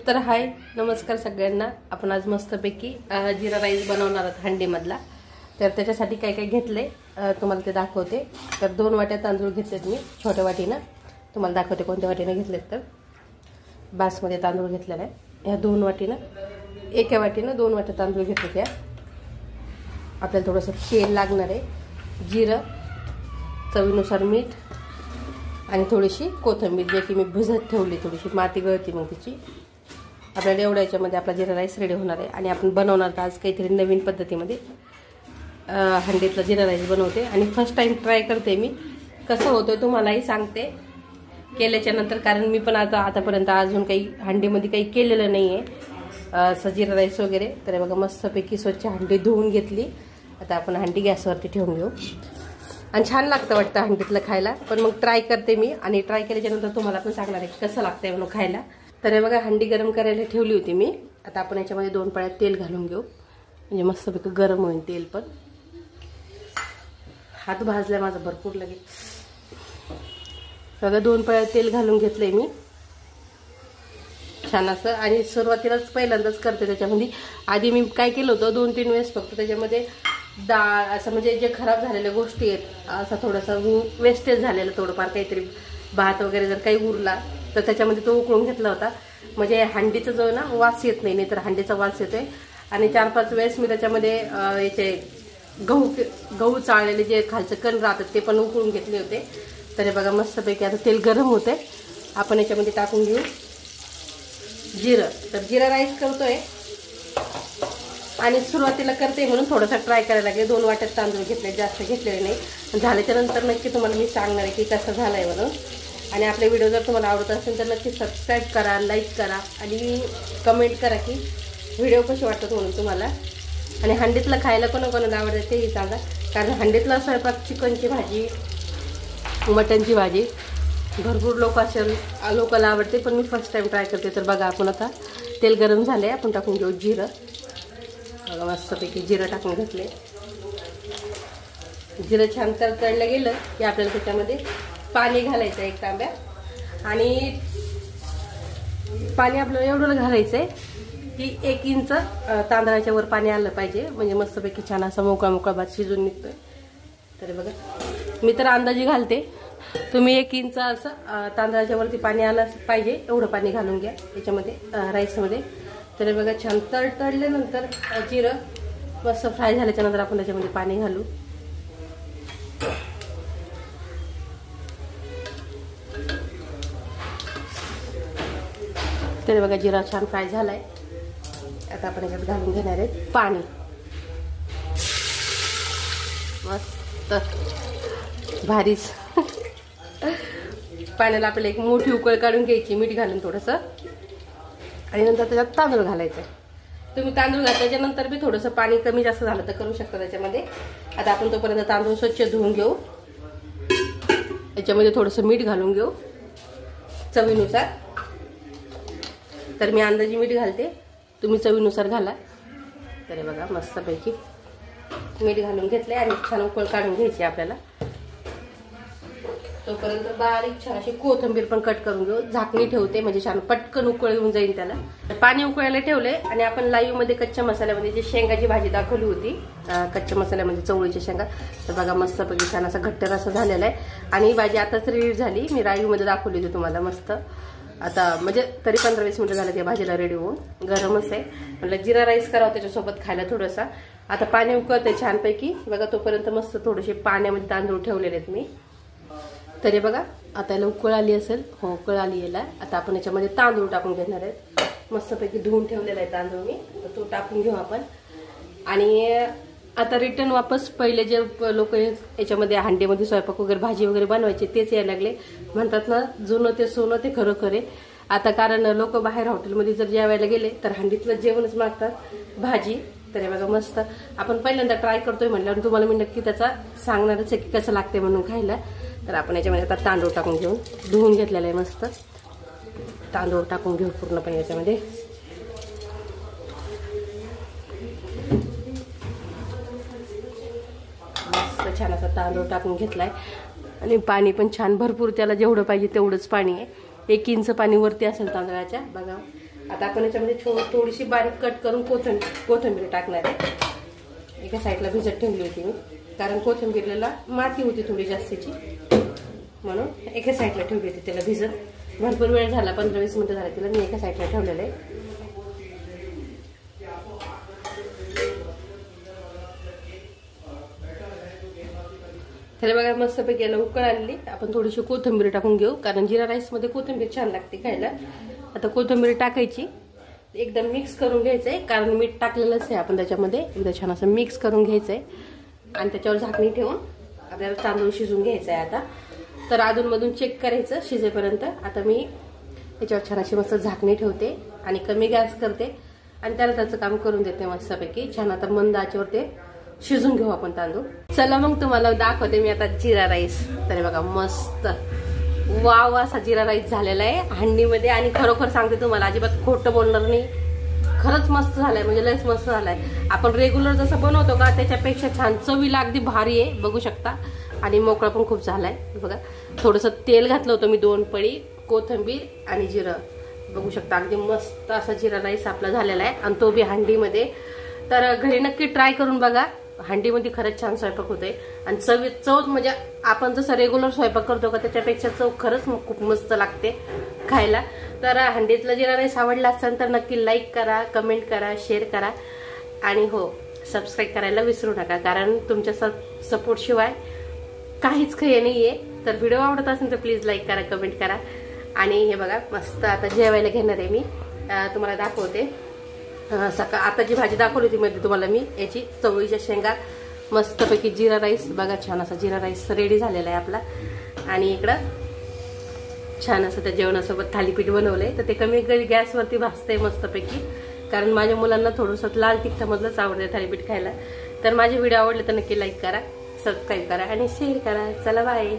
तर हाय नमस्कार सगळ्यांना। आपण आज मस्तपैकी जिरा राईस बनवणार आहोत हंडीमधला। तर त्याच्यासाठी काय काय घेतले तुम्हाला ते दाखवते। तर 2 वाट्या तांदूळ घेतलेत मी छोट्या वाटीनं, तुम्हाला दाखवते कोणत्या वाटीनं घेतलेत। तर बासमती तांदूळ घेतलेला आहे ह्या 2 वाटीनं, एका वाटीनं 2 वाट्या तांदूळ घेतले। त्या आपल्याला थोडंसं तेल लागणार आहे, जिरं, चवीनुसार मीठ आणि थोडीशी कोथिंबीर जे की मी भिजत ठेवली, थोडीशी माती गळती मग तिची। आपल्याला एवढ्या याच्यामध्ये आपला जिरा राईस रेडी होणार आहे। आणि आपण बनवणार तर आज काहीतरी नवीन पद्धतीमध्ये हंडीतला जिरा राईस बनवते आणि फर्स्ट टाइम ट्राय करते मी, कसं होतं तुम्हालाही सांगते केल्याच्या नंतर। कारण मी पण आतापर्यंत अजून काही हंडीमध्ये काही केलेलं नाही आहे जिरा राईस वगैरे। तर बघा मस्तपैकी स्वच्छ हंडी धुवून घेतली। आता आपण हंडी गॅसवरती ठेवून घेऊ आणि छान लागतं वाटतं हंडीतलं खायला। पण मग ट्राय करते मी आणि ट्राय केल्याच्या नंतर तुम्हाला पण सांगणार आहे कसं लागतंय म्हणून खायला। तर हे बघा हंडी गरम करायला ठेवली होती मी। आता आपण याच्यामध्ये 2 पळ्या तेल घालून घेऊ, म्हणजे मस्तपैकी गरम होईल तेल। पण हात भाजलाय माझा भरपूर लगेच। बघा 2 पळ्या तेल घालून घेतलंय मी छान असं। आणि सुरुवातीलाच पहिल्यांदाच करते त्याच्यामध्ये। आधी मी काय केलं होतं 2-3 वेळेस फक्त त्याच्यामध्ये डाळ असं म्हणजे जे खराब झालेल्या गोष्टी आहेत असं थोडंसं वेस्टेज झालेलं थोडंफार काहीतरी भात वगैरे जर काही उरला तर त्याच्यामध्ये तो उकळून घेतला होता, म्हणजे हंडीचा जो ना वास येत नाही, तर हंडीचा वास येतोय। आणि 4-5 वेळेस मी त्याच्यामध्ये याचे गहू चाळलेले जे खालचं कण राहतात ते पण उकळून घेतले होते। तर हे बघा मस्तपैकी आता तेल गरम होते, आपण याच्यामध्ये टाकून घेऊ जिरं। तर जिरा राईस करतोय आणि सुरुवातीला करते म्हणून थोडासा ट्राय करायला लागले। 2 वाट्यात तांदूळ घेतले, जास्त घेतलेले नाही। झाल्याच्या नंतर नक्की तुम्हाला मी सांगणार आहे की कसं झालंय म्हणून। आणि आपले व्हिडिओ जर तुम्हाला आवडत असेल तर नक्की सबस्क्राईब करा, लाईक करा आणि कमेंट करा की व्हिडिओ कसे वाटतात म्हणून तुम्हाला। आणि हंडीतलं खायला कोणाकोणाला आवडतं तेही सांगा, कारण हंडीतला स्वयंपाक चिकनची भाजी, मटनची भाजी भरपूर लोकांना आवडते, पण मी फर्स्ट टाइम ट्राय करते। तर बघा आपण आता तेल गरम झाले, आपण टाकून घेऊ जिरं। बघा मस्तपैकी जिरं टाकून घेतले। जिरं छान तळलं गेलं की आपल्याला त्याच्यामध्ये पाणी घालायचं 1 तांब्या। आणि पाणी आपल्याला एवढं घालायचं आहे की 1 इंच तांदळाच्या वर पाणी आलं पाहिजे, म्हणजे मस्तपैकी छान असा मोकळा भात शिजून निघतोय। तर बघा मी तर अंदाजे घालते, तुम्ही 1 इंच असं तांदळाच्या वरती पाणी आलं पाहिजे एवढं पाणी घालून घ्या याच्यामध्ये राईसमध्ये। तर बघा छान तळल्यानंतर जिरं मस्त फ्राय झाल्याच्या नंतर आपण त्याच्यामध्ये पाणी घालू। तर बघा जिरा छान फ्राय झालाय, आता आपण याच्यात घालून घेणार आहे पाणी। मस्त भारीच पाण्याला आपल्याला एक मोठी उकळ काढून घ्यायची मीठ घालून थोडंसं, आणि नंतर त्याच्यात तांदूळ घालायचं। तुम्ही तांदूळ घातल्याच्या नंतर बी थोडंसं पाणी कमी जास्त झालं तर करू शकता त्याच्यामध्ये। आता आपण तोपर्यंत तांदूळ स्वच्छ धुवून घेऊ, याच्यामध्ये थोडंसं मीठ घालून घेऊ चवीनुसार। तर मी अंदाजे मीठ घालते, तुम्ही चवीनुसार घाला। तर बघा मस्तपैकी मीठ घालून घेतले आणि छान उकळ काढून घ्यायची आपल्याला। तोपर्यंत बारीक छान अशी कोथिंबीर पण कट करून घेऊ। झाकणी ठेवते म्हणजे छान पटकन उकळ येऊन जाईल त्याला। पाणी उकळायला ठेवले आणि आपण लाईव्ह मध्ये कच्च्या मसाल्यामध्ये जी शेंगाची भाजी दाखवली होती, कच्च्या मसाल्यामध्ये चवळीच्या शेंगा, तर बघा मस्तपैकी छान असा घट्ट रसा झालेला आहे। आणि ही भाजी आताच रेडी झाली, मी लाईव्ह मध्ये दाखवली होती तुम्हाला मस्त। आता म्हणजे तरी 15-20 मिनिटं झालं त्या भाजीला रेडी होऊन, गरमच आहे म्हटलं जिरा राईस करावं त्याच्यासोबत खायला थोडंसा। आता पाणी उकळते छानपैकी बघा, तोपर्यंत मस्त थोडेसे पाण्यामध्ये तांदूळ ठेवलेले आहेत मी। तरी बघा आता याला उकळ आली असेल, हो उकळ आली याला। आता आपण याच्यामध्ये तांदूळ टाकून घेणार आहेत, मस्तपैकी धुवून ठेवलेला आहे तांदूळ मी, तर तो टाकून घेऊ आपण। आणि आता रिटर्न वापस पहिले जे लोक याच्यामध्ये हंडीमध्ये स्वयंपाक वगैरे भाजी वगैरे बनवायचे तेच यायला लागले। म्हणतात ना जुनं ते सोनं, ते खरं खरे आता। कारण लोक बाहेर हॉटेलमध्ये जर जेवायला गेले तर हंडीतलं जेवणच मागतात, भाजी। तर बघा मस्त आपण पहिल्यांदा ट्राय करतोय म्हटल्यावर तुम्हाला मी नक्की त्याचा सांगणारच आहे की कसं लागते म्हणून खायला। तर आपण याच्यामध्ये आता तांदूळ टाकून घेऊ, धुवून घेतलेला आहे मस्त। तांदूळ टाकून घेऊ पूर्णपणे याच्यामध्ये। मस्त छान असा तांदूळ टाकून घेतलाय आणि पाणी पण छान भरपूर, त्याला जेवढं पाहिजे तेवढंच पाणी आहे। 1 इंच पाणी वरती असेल तांदळाच्या बघा. आता आपण याच्यामध्ये थोडीशी बारीक कट करून कोथिंबीर टाकणार आहे. एका साईडला भिजत ठेवली होती मी, कारण कोथिंबीरला माती होती थोडी जास्तीची, म्हणून एका साईडला ठेवली होती त्याला भिजत. भरपूर वेळ झाला, 15-20 मिनिटं झाली तिला, मी एका साईडला ठेवलेलं आहे. त्याला बघा मस्तपैकी याला उकळ आलेली. आपण थोडीशी कोथिंबीर टाकून घेऊ, कारण जिरा राईस मध्ये कोथिंबीर छान लागते खायला. आता कोथिंबीर टाकायची, एकदम मिक्स करून घ्यायचंय, कारण मीठ टाकलेलंच आहे आपण त्याच्यामध्ये. एकदा छान असं मिक्स करून घ्यायचंय आणि त्याच्यावर झाकणी ठेवून आपल्याला तांदूळ शिजून घ्यायचा आहे. आता तर अधूनमधून चेक करायचं शिजेपर्यंत. आता मी याच्यावर छान अशी मस्त झाकणी ठेवते आणि कमी गॅस करते आणि त्याला त्याचं काम करून देते मस्तपैकी छान. आता मंद आचेवर ते शिजून घेऊ आपण तांदूळ. चला मग तुम्हाला दाखवते मी आता जिरा राईस. तर बघा मस्त वाव असा जिरा राईस झालेला आहे हंडीमध्ये. आणि खरोखर सांगते तुम्हाला, अजिबात खोटं बोलणार नाही, खरंच मस्त झालाय, म्हणजे लयच मस्त झालाय. आपण रेग्युलर जसं बनवतो का त्याच्यापेक्षा छान, चवीला अगदी भारी आहे बघू शकता. आणि मोकळा पण खूप झालाय बघा. थोडंसं तेल घातलं होतं मी, 2 पळी, कोथिंबीर आणि जिरं बघू शकता. अगदी मस्त असा जिरा राईस आपला झालेला आहे आणि तो बी हंडीमध्ये. तर घरी नक्की ट्राय करून बघा, हंडीमध्ये खरंच छान स्वयंपाक होते. आणि चव म्हणजे आपण जसं रेग्युलर स्वयंपाक करतो का त्याच्यापेक्षा चव खरंच खूप मस्त लागते खायला. तर हंडीतला जिरा राईस आवडला असेल तर नक्की लाईक करा, कमेंट करा, शेअर करा आणि हो सबस्क्राईब करायला विसरू नका, कारण तुमच्या सपोर्ट शिवाय काहीच काही नाहीये. तर व्हिडिओ आवडत असेल तर प्लीज लाईक करा, कमेंट करा. आणि हे बघा मस्त आता जेवायला घेणार आहे मी, तुम्हाला दाखवते. आता जी भाजी दाखवली होती मध्ये तुम्हाला मी, याची चवळीच्या शेंगा, मस्तपैकी जिरा राईस बघा. छान असा जिरा राईस रेडी झालेला आहे आपला. आणि इकडं छान असं त्या जेवणासोबत थालीपीठ बनवलंय. तर ते कमी गॅसवरती भाजतंय मस्तपैकी, कारण माझ्या मुलांना थोडंसं लाल तिखटामधलंच आवडतं थालीपीठ खायला. तर माझे व्हिडिओ आवडले तर नक्की लाईक करा, सबस्क्राईब करा आणि शेअर करा. चला बाय.